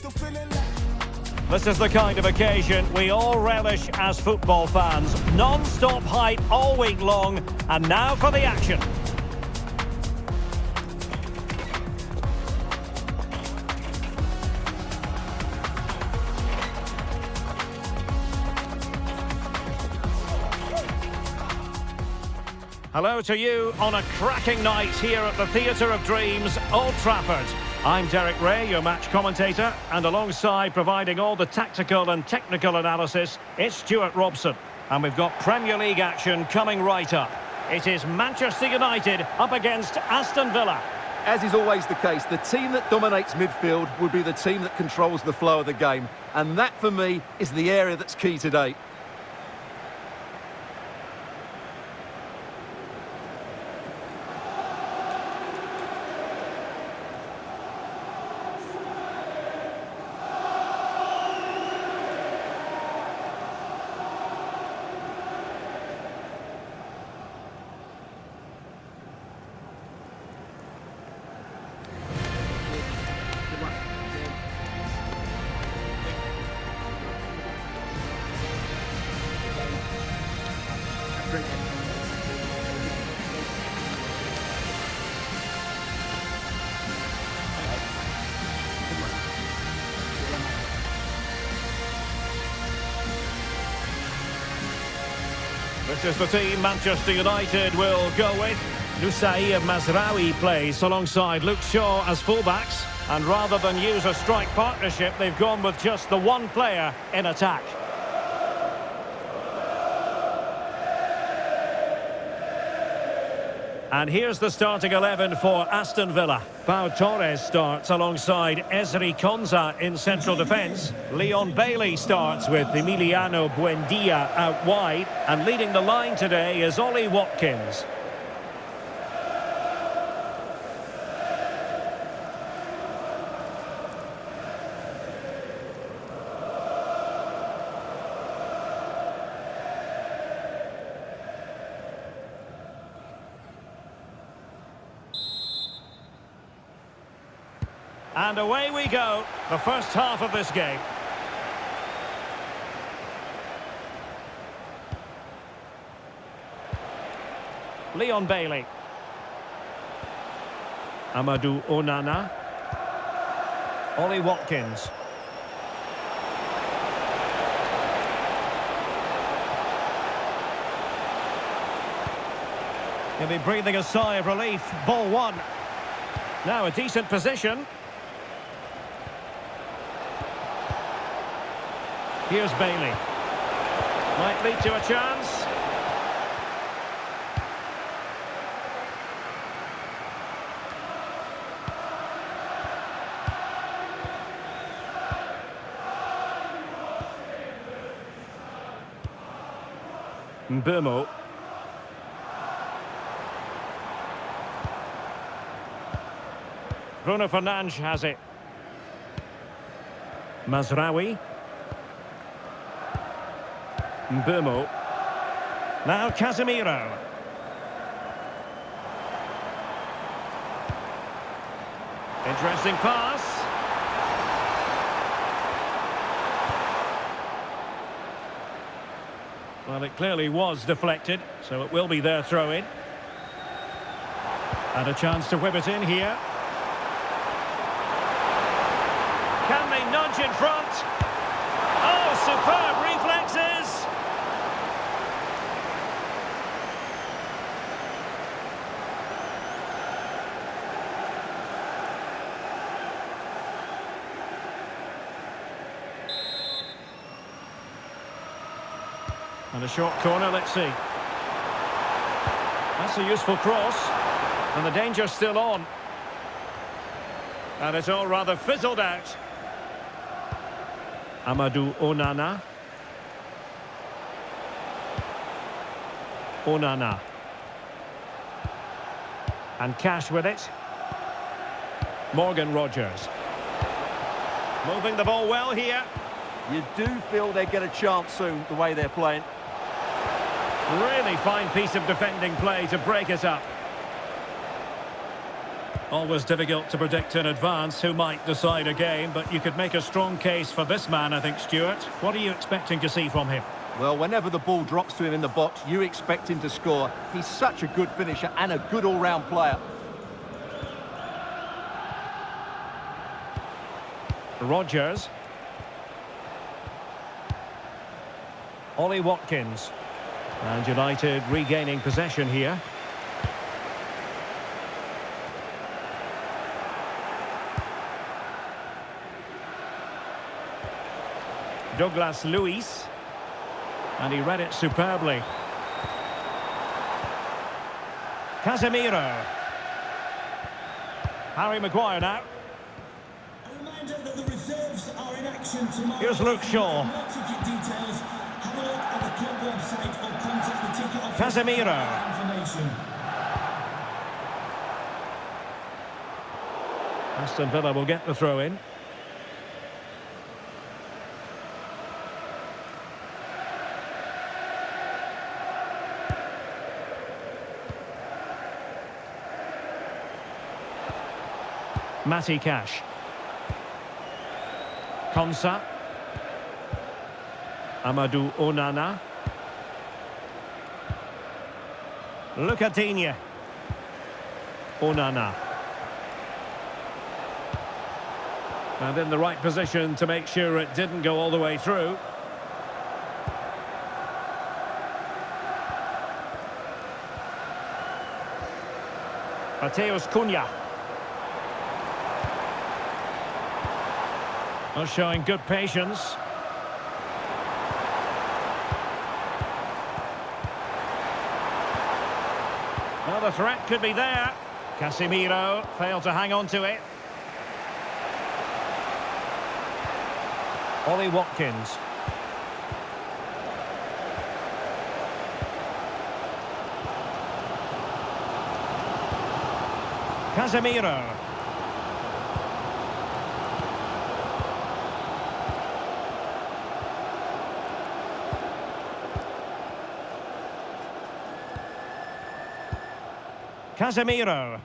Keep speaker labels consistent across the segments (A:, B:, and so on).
A: still feeling like...
B: This is the kind of occasion we all relish as football fans. Non-stop hype all week long, and now for the action. Hello to you on a cracking night here at the Theatre of Dreams, Old Trafford. I'm Derek Ray, your match commentator, and alongside providing all the tactical and technical analysis, it's Stuart Robson. And we've got Premier League action coming right up. It is Manchester United up against Aston Villa.
C: As is always the case, the team that dominates midfield would be the team that controls the flow of the game. And that, for me, is the area that's key today.
B: This is the team Manchester United will go with. Noussair Mazraoui plays alongside Luke Shaw as fullbacks. And rather than use a strike partnership, they've gone with just the one player in attack. And here's the starting 11 for Aston Villa. Pau Torres starts alongside Ezri Konsa in central defence. Leon Bailey starts with Emiliano Buendia out wide. And leading the line today is Ollie Watkins. And away we go, the first half of this game. Leon Bailey. Amadou Onana. Ollie Watkins. He'll be breathing a sigh of relief. Ball one. Now a decent position. Here's Bailey. Might lead to a chance. Mbeumo. Bruno Fernandes has it. Mazraoui. Mbeumo. Now Casemiro. Interesting pass. Well, it clearly was deflected, so it will be their throw-in. And a chance to whip it in here. Can they nudge in front? Oh, superb reflexes! And a short corner, let's see. That's a useful cross. And the danger's still on. And it's all rather fizzled out. Amadou Onana. Onana. And Cash with it. Morgan Rogers. Moving the ball well here.
C: You do feel they get a chance soon, the way they're playing.
B: Really fine piece of defending play to break it up. Always difficult to predict in advance who might decide a game, but you could make a strong case for this man, I think, Stuart. What are you expecting to see from him?
C: Well, whenever the ball drops to him in the box, you expect him to score. He's such a good finisher and a good all-round player.
B: Rodgers. Ollie Watkins. And United regaining possession here. Douglas Luiz. And he read it superbly. Casemiro. Harry Maguire now.
A: A reminder that the reserves are in action tomorrow.
B: Here's Luke Shaw.
A: For more ticket details, have a look at the club website or contact the ticket office
B: Casemiro.
A: for more information.
B: Aston Villa will get the throw in. Matty Cash. Konsa. Amadou Onana. Lucadinha. Onana. And in the right position to make sure it didn't go all the way through. Mateus Cunha. Well, showing good patience. Well, the threat could be there. Casemiro failed to hang on to it. Ollie Watkins. Casemiro. Casemiro.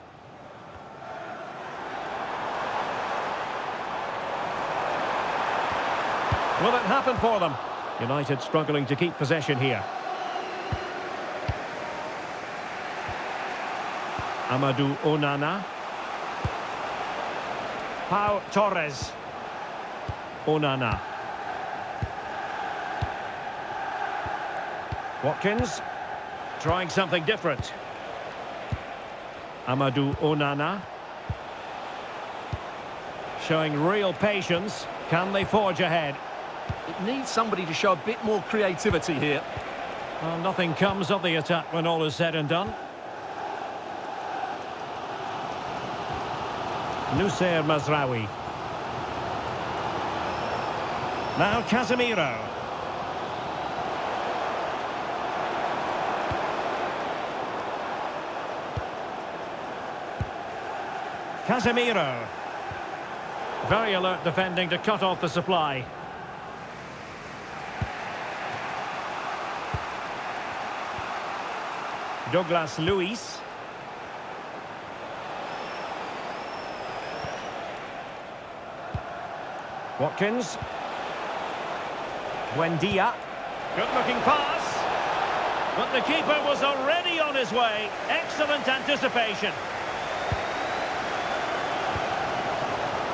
B: Will it happen for them? United struggling to keep possession here. Amadou Onana. Pau Torres. Onana. Watkins. Trying something different. Amadou Onana. Showing real patience. Can they forge ahead?
C: It needs somebody to show a bit more creativity here.
B: Well, nothing comes of the attack when all is said and done. Noussair Mazraoui. Now Casemiro. Casemiro. Very alert defending to cut off the supply. Douglas Luiz. Watkins. Buendia. Good-looking pass. But the keeper was already on his way. Excellent anticipation.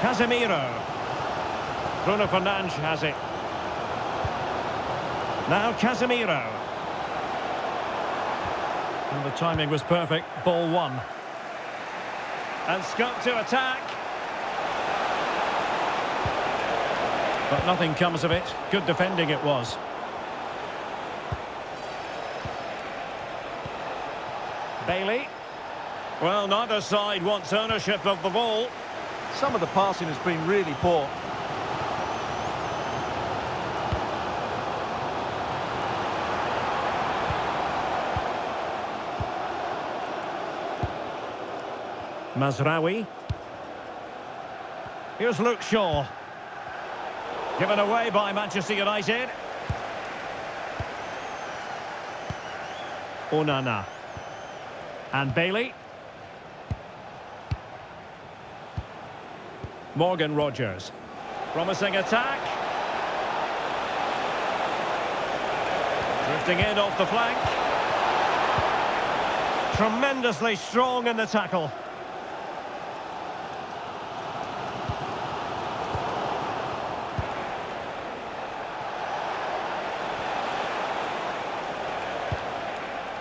B: Casemiro. Bruno Fernandes has it. Now Casemiro. And the timing was perfect. Ball one. And scope to attack. But nothing comes of it. Good defending it was. Bailey. Well, neither side wants ownership of the ball.
C: Some of the passing has been really poor.
B: Mazraoui. Here's Luke Shaw. Given away by Manchester United. Onana. And Bailey. Morgan Rogers. Promising attack. Drifting in off the flank. Tremendously strong in the tackle.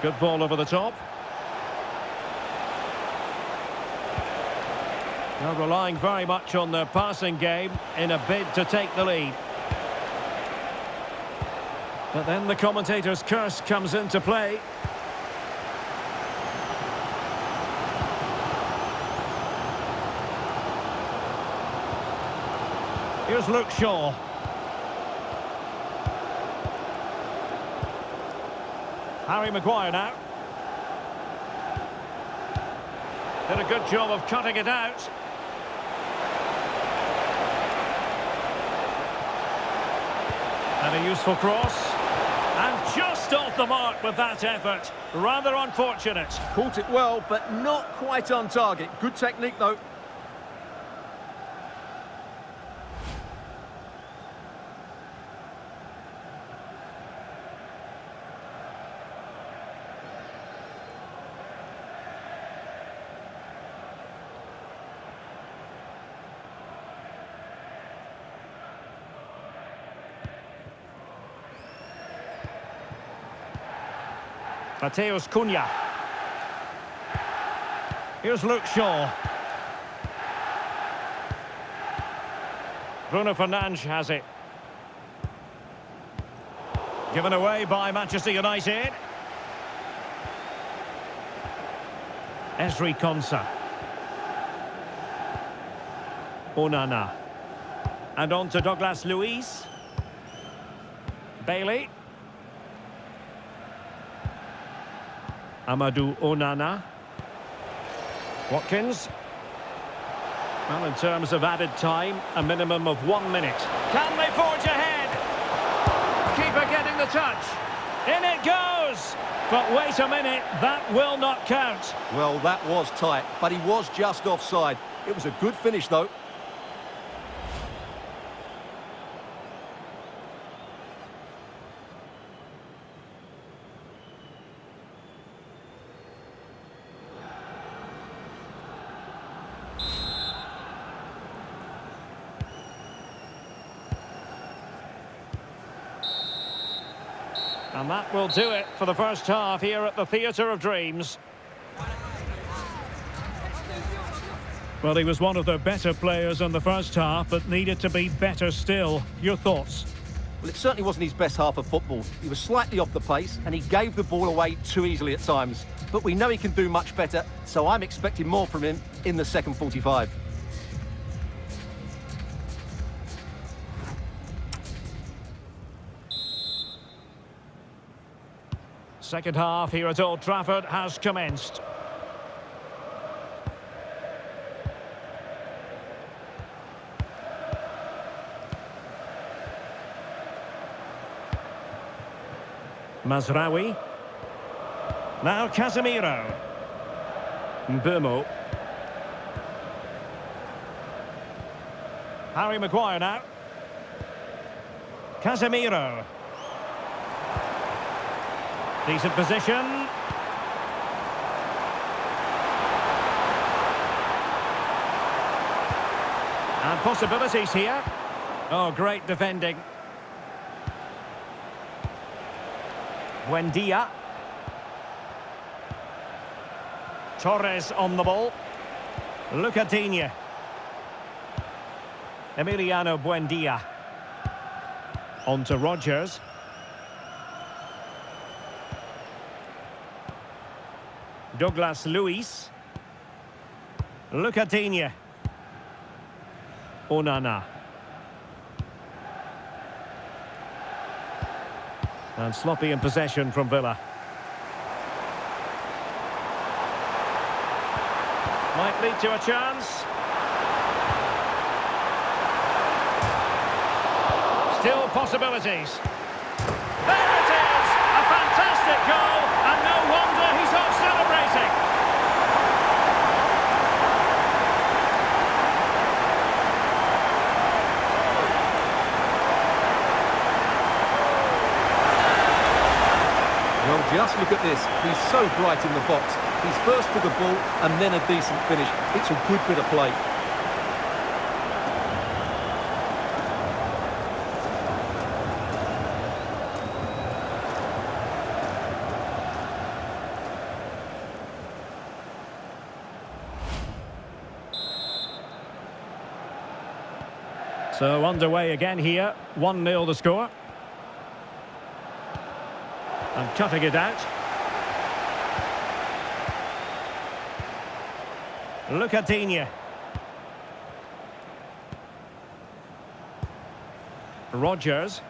B: Good ball over the top. Now relying very much on their passing game in a bid to take the lead. But then the commentator's curse comes into play. Here's Luke Shaw. Harry Maguire now. Did a good job of cutting it out. And a useful cross. And just off the mark with that effort. Rather unfortunate.
C: Caught it well, but not quite on target. Good technique, though.
B: Mateus Cunha. Here's Luke Shaw. Bruno Fernandes has it. Given away by Manchester United. Ezri Konsa. Onana. And on to Douglas Luiz. Bailey. Amadou Onana. Watkins. Well, in terms of added time, a minimum of 1 minute. Can they forge ahead? Keeper getting the touch. In it goes! But wait a minute, that will not count.
C: Well, that was tight, but he was just offside. It was a good finish, though.
B: And that will do it for the first half here at the Theatre of Dreams. Well, he was one of the better players in the first half, but needed to be better still. Your thoughts?
C: Well, it certainly wasn't his best half of football. He was slightly off the pace, and he gave the ball away too easily at times. But we know he can do much better, so I'm expecting more from him in the second 45.
B: Second half here at Old Trafford has commenced. Mazraoui. Now Casemiro. Mbeumo. Harry Maguire now. Casemiro. Decent position. And possibilities here. Oh, great defending. Buendia. Torres on the ball. Lucadinha. Emiliano Buendia. On to Rogers. Douglas Luiz. Lucadinha. Onana. And sloppy in possession from Villa. Might lead to a chance. Still possibilities. There it is! A fantastic goal, and no wonder he's off celebrating.
C: Just look at this. He's so bright in the box. He's first to the ball and then a decent finish. It's a good bit of play.
B: So underway again here. 1-0 the score. And cutting it out. Look at Digne. Rodgers.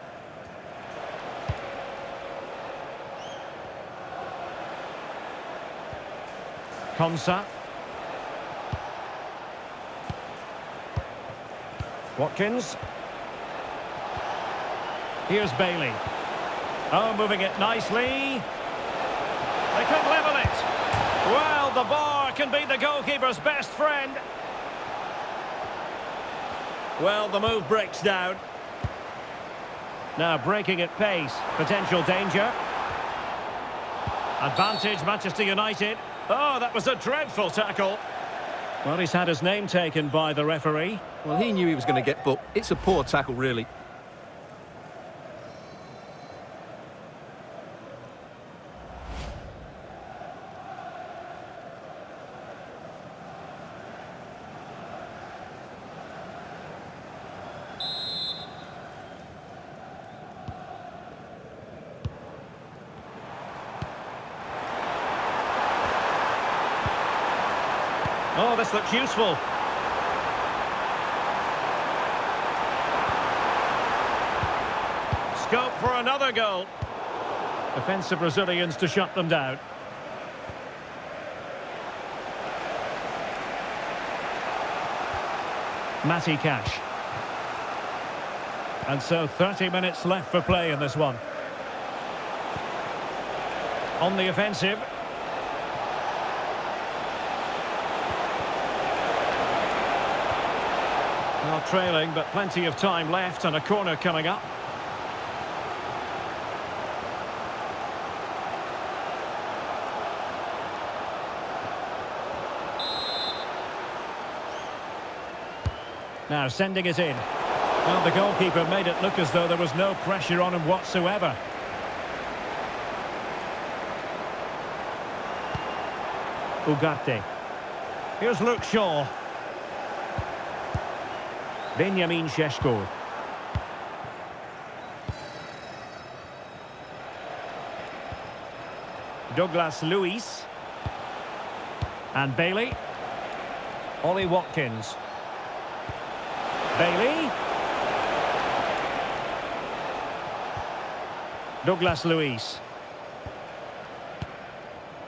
B: Konsa. Watkins. Here's Bailey. Oh, moving it nicely. They could level it. Well, the bar can be the goalkeeper's best friend. Well, the move breaks down. Now breaking at pace. Potential danger. Advantage, Manchester United. Oh, that was a dreadful tackle. Well, he's had his name taken by the referee.
C: Well, he knew he was going to get booked. It's a poor tackle, really.
B: Oh, this looks useful. Scope for another goal. Defensive Brazilians to shut them down. Matty Cash. And so 30 minutes left for play in this one. On the offensive. Well, trailing, but plenty of time left and a corner coming up. Now sending it in. Well, the goalkeeper made it look as though there was no pressure on him whatsoever. Ugarte. Here's Luke Shaw. Benjamin Šeško. Douglas Luiz. And Bailey. Ollie Watkins. Bailey. Douglas Luiz.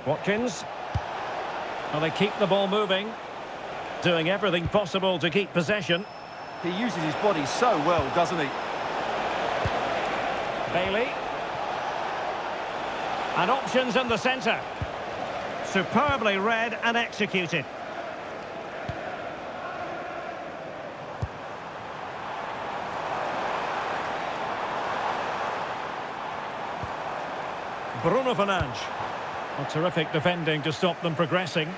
B: Watkins. Well, they keep the ball moving. Doing everything possible to keep possession.
C: He uses his body so well, doesn't he?
B: Bailey. And options in the centre. Superbly read and executed. Bruno Fernandes. A terrific defending to stop them progressing.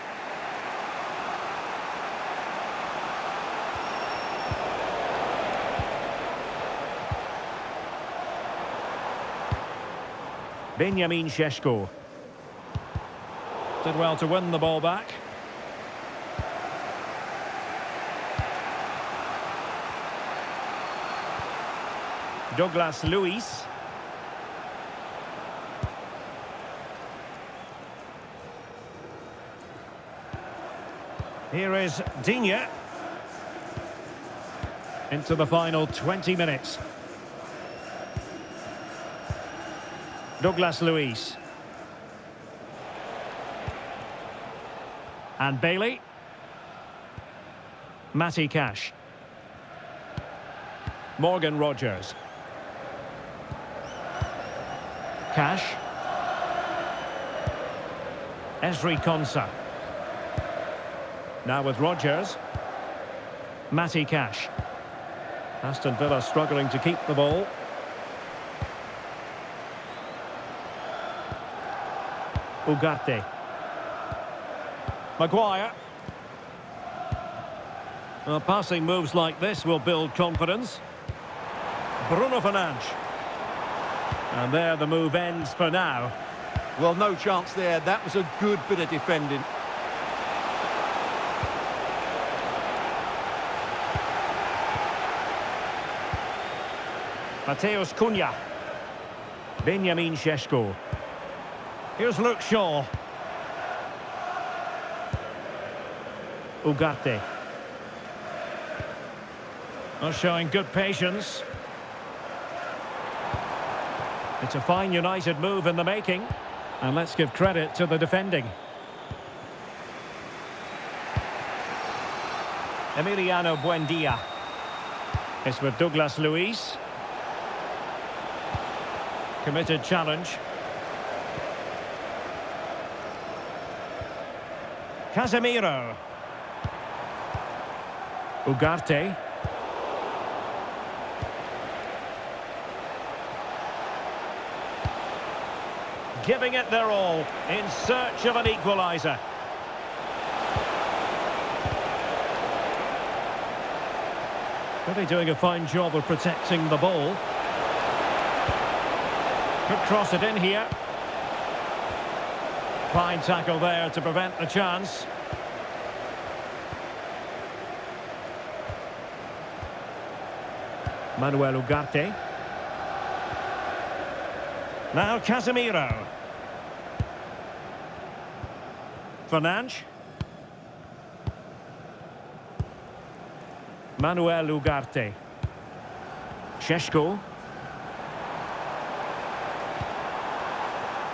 B: Benjamin Šeško. Did well to win the ball back. Douglas Luiz. Here is Digne. Into the final 20 minutes. Douglas Luiz. And Bailey. Matty Cash. Morgan Rodgers. Cash. Ezri Konsa. Now with Rodgers. Matty Cash. Aston Villa struggling to keep the ball. Ugarte. Maguire. Well, passing moves like this will build confidence. Bruno Fernandes. And there the move ends for now.
C: Well, no chance there. That was a good bit of defending.
B: Mateus Cunha. Benjamin Šeško. Here's Luke Shaw. Ugarte. Well, showing good patience. It's a fine United move in the making. And let's give credit to the defending. Emiliano Buendia. It's with Douglas Luiz. Committed challenge. Casemiro. Ugarte. Giving it their all in search of an equaliser. Really doing a fine job of protecting the ball. Could cross it in here. Fine tackle there to prevent the chance. Manuel Ugarte. Now Casemiro. Fernandes. Manuel Ugarte. Šeško.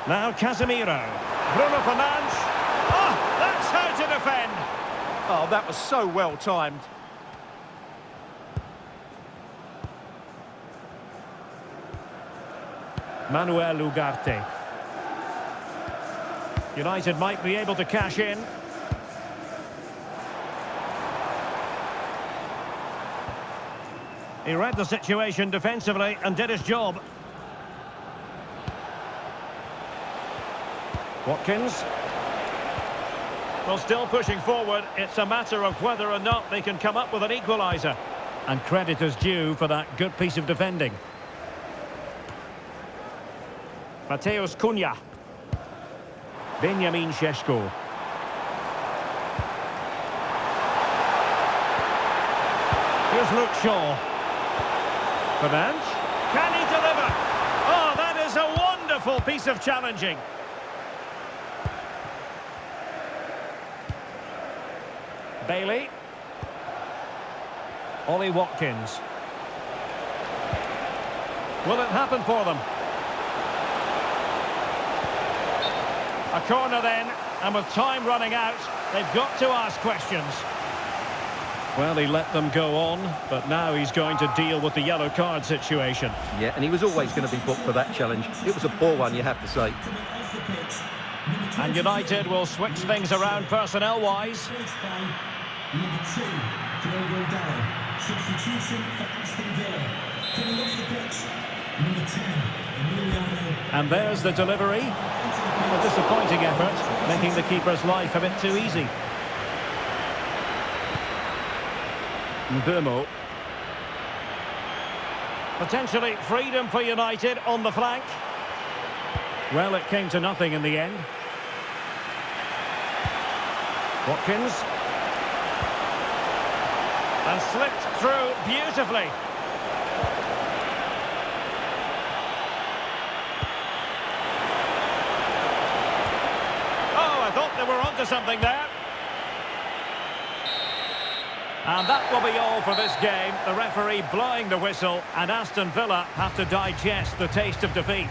B: Now Casemiro. Bruno Fernandes. Oh, that's how to defend.
C: Oh, that was so well timed.
B: Manuel Ugarte. United might be able to cash in. He read the situation defensively and did his job. Watkins. Well, still pushing forward. It's a matter of whether or not they can come up with an equaliser. And credit is due for that good piece of defending. Mateus Cunha. Benjamin Šeško. Here's Luke Shaw. Fernandes. Can he deliver? Oh, that is a wonderful piece of challenging. Bailey. Ollie Watkins. Will it happen for them? A corner then, and with time running out, they've got to ask questions. Well, he let them go on, but now he's going to deal with the yellow card situation.
C: Yeah, and he was always going to be booked for that challenge. It was a poor one, you have to say.
B: And United will switch things around personnel-wise.
A: Number 2, Diogo Dalot. Substitution for Aston Villa. Coming off the pitch, number 10, Emiliano.
B: And there's the delivery. A disappointing effort, making the keeper's life a bit too easy. Mbeumo. Potentially freedom for United on the flank. Well, it came to nothing in the end. Watkins. And slipped through beautifully. Oh, I thought they were onto something there. And that will be all for this game. The referee blowing the whistle, and Aston Villa have to digest the taste of defeat.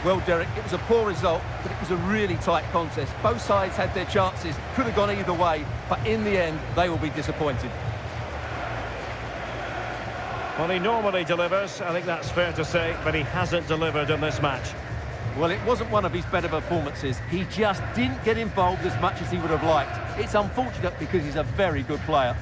C: Well, Derek, it was a poor result, but it was a really tight contest. Both sides had their chances, could have gone either way, but in the end, they will be disappointed.
B: Well, he normally delivers, I think that's fair to say, but he hasn't delivered in this match.
C: Well, it wasn't one of his better performances. He just didn't get involved as much as he would have liked. It's unfortunate because he's a very good player.